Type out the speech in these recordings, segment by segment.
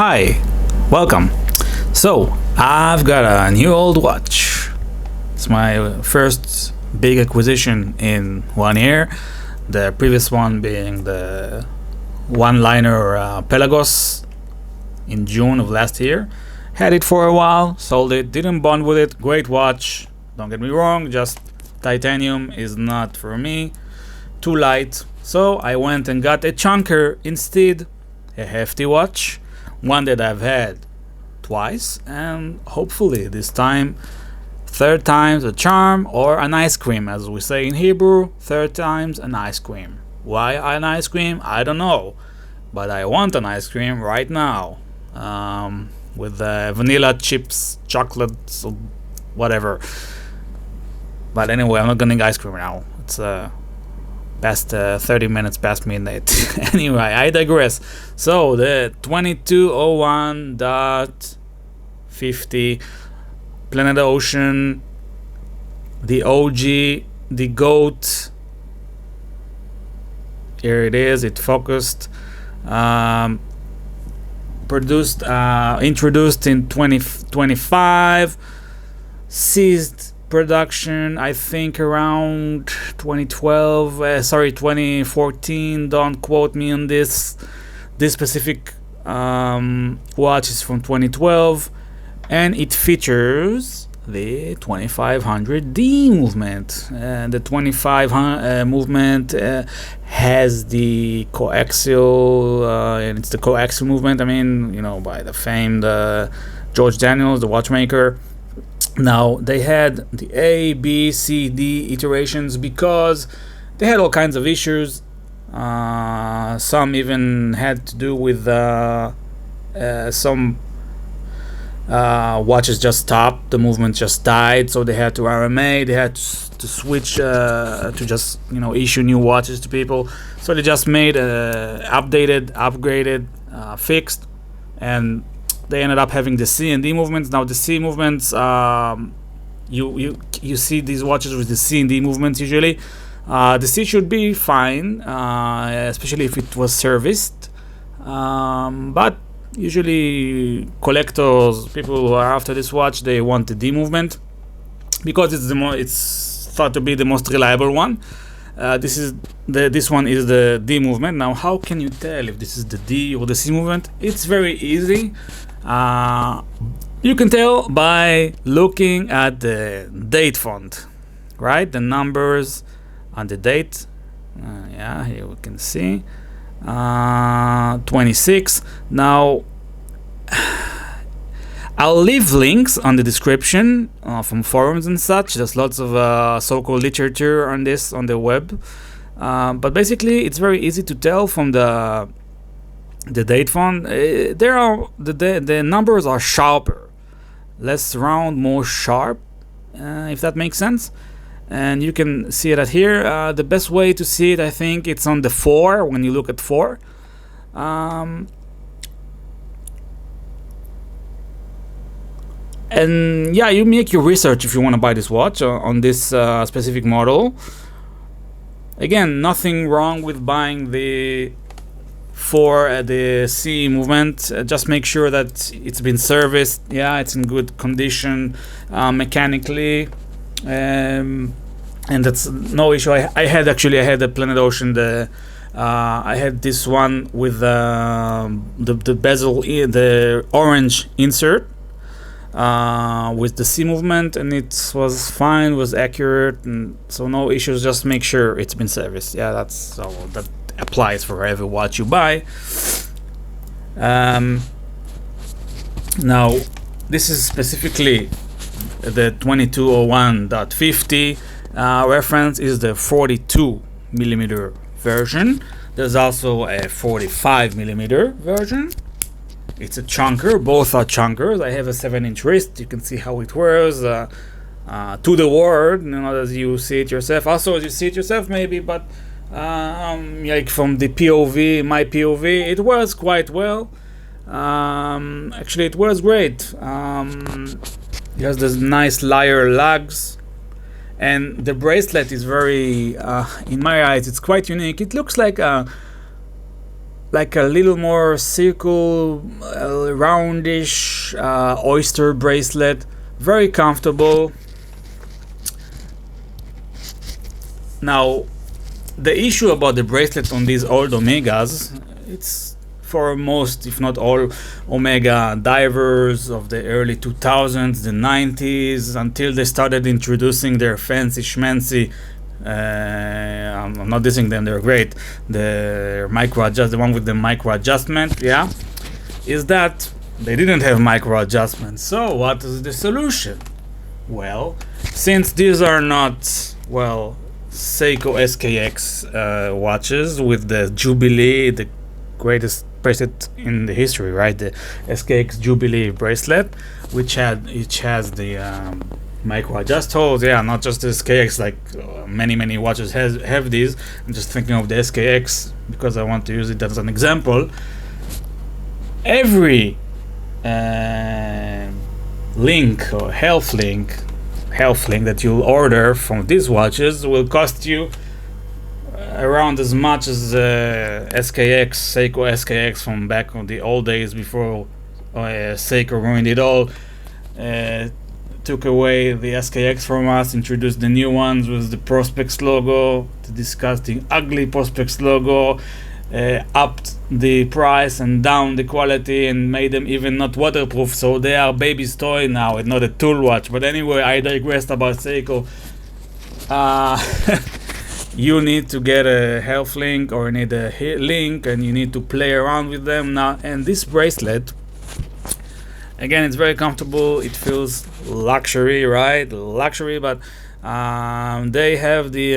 Hi, welcome. So, I've got a new old watch. It's my first big acquisition in 1 year. The previous one being the one-liner Pelagos in June of last year. Had it for a while, sold it, didn't bond with it. Great watch, don't get me wrong, just titanium is not for me. Too light. So I went and got a chunker instead, a hefty watch, one that I've had twice, and hopefully this time, third time's a charm, or an ice cream, as we say in Hebrew, third time's an ice cream. Why an ice cream? I don't know, but I want an ice cream right now, with vanilla chips, chocolates, or whatever. But anyway, I'm not gonna ice cream now. It's past 30 minutes past midnight. Anyway, I digress. So the 2201.50 Planet Ocean, the OG, the GOAT. Here it is. It focused. Introduced in 2025. Ceased production, I think, around 2014. Don't quote me on this. This specific watch is from 2012, and it features the 2500D movement. The 2500 movement has the coaxial, and it's the coaxial movement. I mean, by the famed George Daniels, the watchmaker. Now, they had the A, B, C, D iterations because they had all kinds of issues. Some even had to do with some watches just stopped, the movement just died, so they had to RMA, they had to switch to just issue new watches to people. So they just made updated, upgraded, fixed, and they ended up having the C and D movements. Now the C movements, you see these watches with the C and D movements usually. The C should be fine, especially if it was serviced. But usually collectors, people who are after this watch, they want the D movement because it's thought to be the most reliable one. This one is the D movement. Now, how can you tell if this is the D or the C movement? It's very easy. You can tell by looking at the date font, right? The numbers on the date. Here we can see 26. Now, I'll leave links on the description from forums and such. There's lots of so-called literature on this on the web, but basically it's very easy to tell from the date font. The numbers are sharper, less round, more sharp, if that makes sense. And you can see that here. The best way to see it, I think, it's on the 4 when you look at 4. And yeah, you make your research if you want to buy this watch on this specific model. Again, nothing wrong with buying the the C movement. Just make sure that it's been serviced. Yeah, it's in good condition mechanically, and that's no issue. I had a Planet Ocean. I had this one with the bezel, the orange insert. With the C movement, and it was fine, was accurate, and so no issues. Just make sure it's been serviced. Yeah, that applies for every watch you buy. Now, this is specifically the 2201.50 reference is the 42mm version. There's also a 45mm version. It's a chunker. Both are chunkers. I have a 7-inch wrist. You can see how it wears to the word, as you see it yourself. Also, as you see it yourself, maybe, but like from the POV, my POV, it wears quite well. Actually, it wears great. It has this nice lyre lugs, and the bracelet is very, in my eyes, it's quite unique. It looks like a like a little more circle, roundish oyster bracelet, very comfortable. Now, the issue about the bracelet on these old Omegas, it's for most, if not all, Omega divers of the early 2000s, the 90s, until they started introducing their fancy schmancy. I'm not dissing them; they're great. The one with the micro adjustment, yeah, is that they didn't have micro adjustment. So what is the solution? Well, since these are not Seiko SKX watches with the Jubilee, the greatest bracelet in the history, right? The SKX Jubilee bracelet, which has the micro adjust holes. Yeah, not just the SKX, like many watches have these. I'm just thinking of the SKX because I want to use it as an example. Every link or health link that you'll order from these watches will cost you around as much as Seiko SKX from back on the old days before Seiko ruined it all, took away the SKX from us, introduced the new ones with the Prospex logo, the disgusting ugly Prospex logo, upped the price and down the quality and made them even not waterproof, so they are baby's toy now. It's not a tool watch. But anyway, I digressed about Seiko. You need to get a health link or need a link, and you need to play around with them now. And this bracelet, again, it's very comfortable. It feels luxury, right? Luxury, but they have the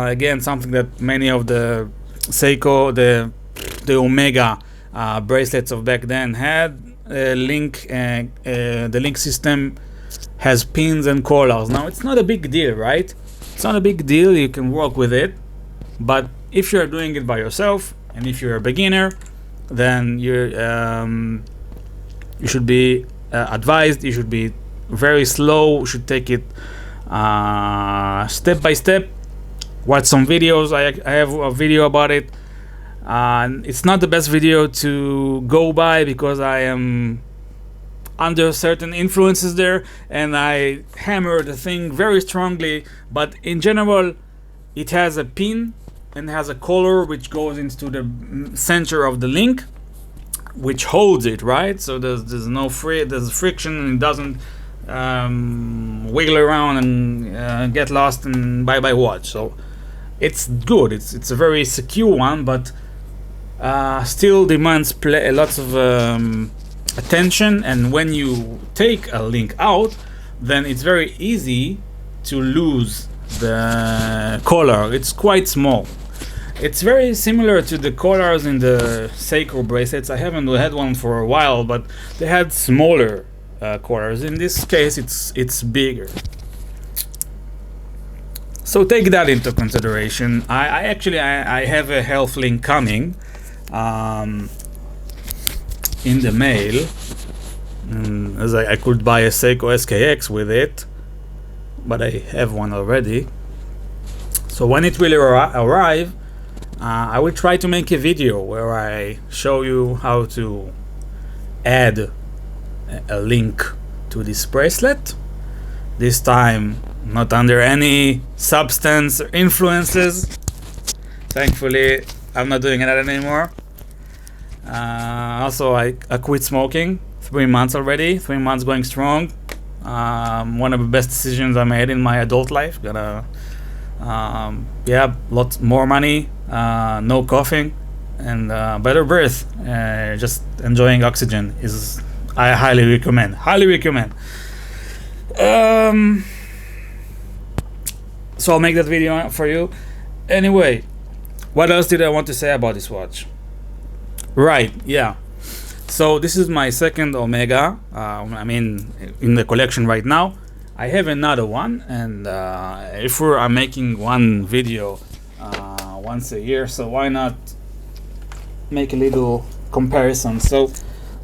again, something that many of the Seiko, the Omega bracelets of back then had. The link system has pins and collars. Now, it's not a big deal, right? It's not a big deal. You can work with it. But if you're doing it by yourself, and if you're a beginner, then you should be advised. You should be very slow. You should take it step by step. Watch some videos. I have a video about it. It's not the best video to go by because I am under certain influences there, and I hammer the thing very strongly. But in general, it has a pin and has a collar which goes into the center of the link, which holds it, right? So there's no there's friction, and it doesn't wiggle around and get lost and bye watch. So it's good. It's a very secure one, but still demands lots of attention. And when you take a link out, then it's very easy to lose the collar. It's quite small. It's very similar to the collars in the Seiko bracelets. I haven't had one for a while, but they had smaller collars. In this case, it's bigger. So take that into consideration. I actually have a health link coming in the mail, as I could buy a Seiko SKX with it, but I have one already. So when it will arrive, I will try to make a video where I show you how to add a link to this bracelet. This time not under any substance or influences. Thankfully, I'm not doing that anymore. Also, I quit smoking. 3 months already. 3 months going strong. One of the best decisions I made in my adult life. Gonna lots more money, no coughing, and better breath. Just enjoying oxygen is, I highly recommend. So I'll make that video for you. Anyway, what else did I want to say about this watch? Right, yeah. So this is my second Omega. In the collection right now. I have another one, and if I'm making one video once a year, so why not make a little comparison? So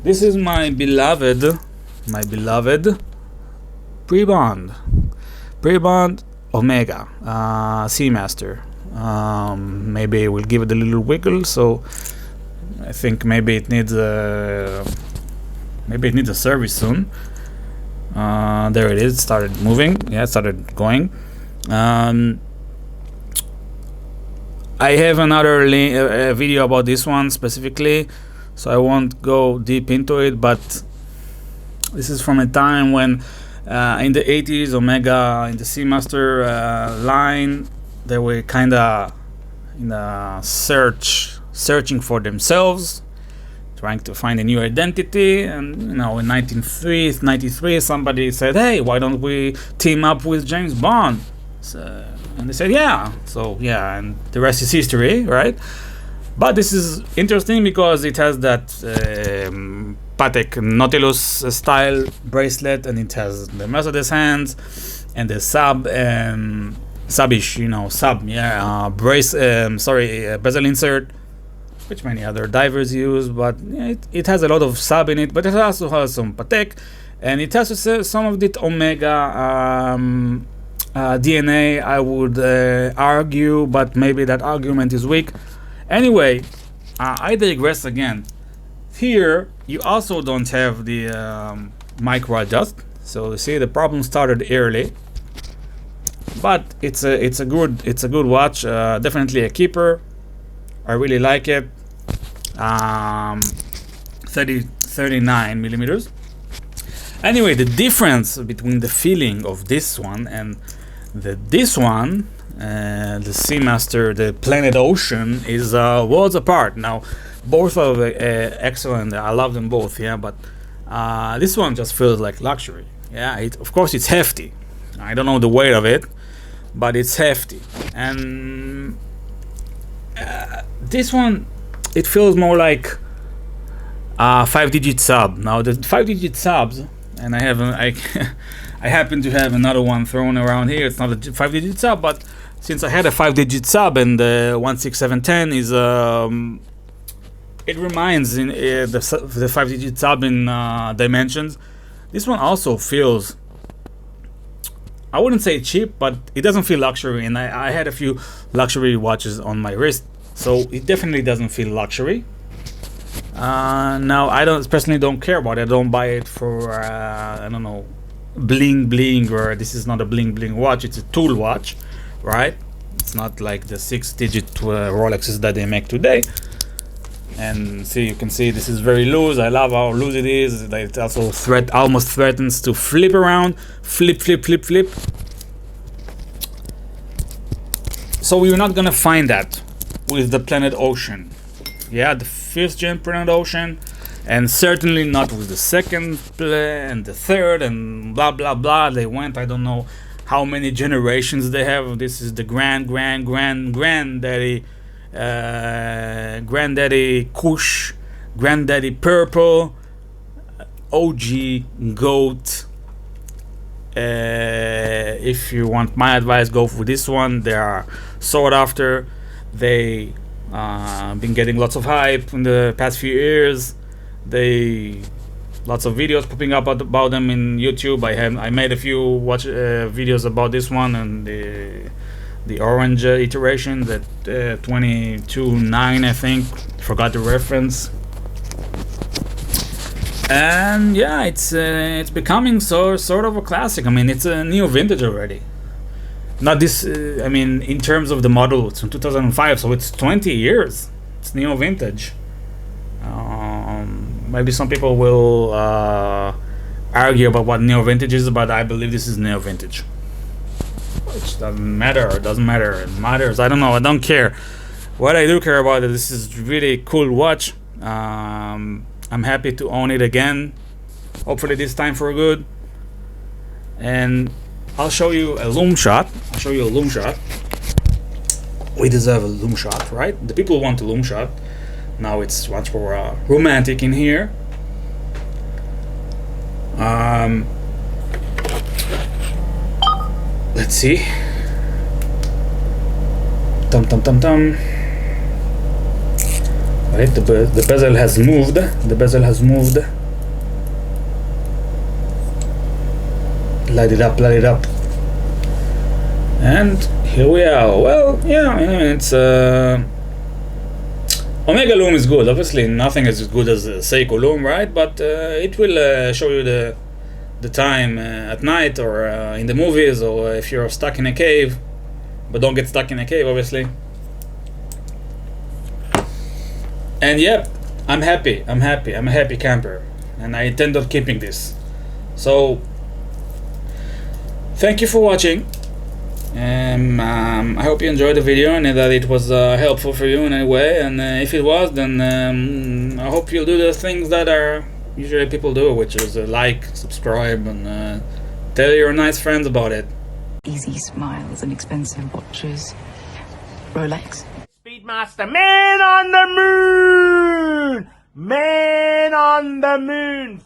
this is my beloved pre-bond Omega Seamaster. Maybe we'll give it a little wiggle so I think maybe it needs a service soon. There it is. Started moving. Yeah, it started going. I have another video about this one specifically, so I won't go deep into it, but this is from a time when in the 80s, Omega in the Seamaster line, they were kind of in a searching for themselves, trying to find a new identity. And in 1993, somebody said, hey, why don't we team up with James Bond? And they said, yeah. So yeah, and the rest is history, right? But this is interesting because it has that Patek Nautilus style bracelet, and it has the Mercedes hands and the bezel insert, which many other divers use. But it has a lot of sub in it, but it also has some Patek, and it has some of the Omega DNA, I would argue, but maybe that argument is weak. Anyway, I digress again. Here you also don't have the micro adjust, so you see the problem started early. But it's a good watch. Definitely a keeper. I really like it. 39 millimeters. Anyway, the difference between the feeling of this one and this one, the Seamaster, the Planet Ocean, is worlds apart. Now, both are excellent. I love them both. Yeah, but this one just feels like luxury. Yeah, of course it's hefty. I don't know the weight of it, but it's hefty. And this one, it feels more like 5-digit sub. Now the 5-digit subs, and I happen to have another one thrown around here. It's not a 5-digit sub, but since I had a 5-digit sub, and the 16710 is it reminds in the 5-digit sub in dimensions. This one also feels, I wouldn't say cheap, but it doesn't feel luxury. And I had a few luxury watches on my wrist, so it definitely doesn't feel luxury. Now I personally don't care about it. I don't buy it for I don't know, bling bling, or this is not a bling bling watch. It's a tool watch, right? It's not like the 6-digit Rolexes that they make today. And see, you can see this is very loose. I love how loose it is. It also almost threatens to flip around, flip. So we're not gonna find that with the Planet Ocean. Yeah, the 5th gen Planet Ocean, and certainly not with the 2nd and the 3rd and blah blah blah. They went, I don't know how many generations they have. This is the granddaddy Kush, granddaddy Purple, OG Goat. If you want my advice, go for this one. They are sought after. They been getting lots of hype in the past few years. Lots of videos popping up about them in YouTube. I made a few videos about this one, and the orange iteration, that 22.9, I think. Forgot the reference. And yeah, it's becoming sort of a classic. I mean, it's a neo vintage already. Not this. I mean, in terms of the model, it's from 2005, so it's 20 years. It's neo vintage. Maybe some people will argue about what neo vintage is, but I believe this is neo vintage. Which doesn't matter. It doesn't matter. It matters. I don't know. I don't care. What I do care about is this is really cool watch. I'm happy to own it again. Hopefully this time for good. And I'll show you a Lume shot. We deserve a Lume shot, right? The people want a Lume shot. Now it's much more romantic in here. Let's see. Tum. Right, the bezel has moved. Light it up. And here we are. Well, yeah, it's Omega Lume is good. Obviously, nothing is as good as Seiko Lume, right? But it will show you the time at night, or in the movies, or if you're stuck in a cave. But don't get stuck in a cave, obviously. And yep, I'm happy. I'm a happy camper, and I intend on keeping this. So thank you for watching. I hope you enjoyed the video and that it was helpful for you in any way. And if it was, then I hope you'll do the things that are usually people do, which is like, subscribe, and tell your nice friends about it. Easy smiles and expensive watches. Rolex. Speedmaster, man on the moon! Man on the moon!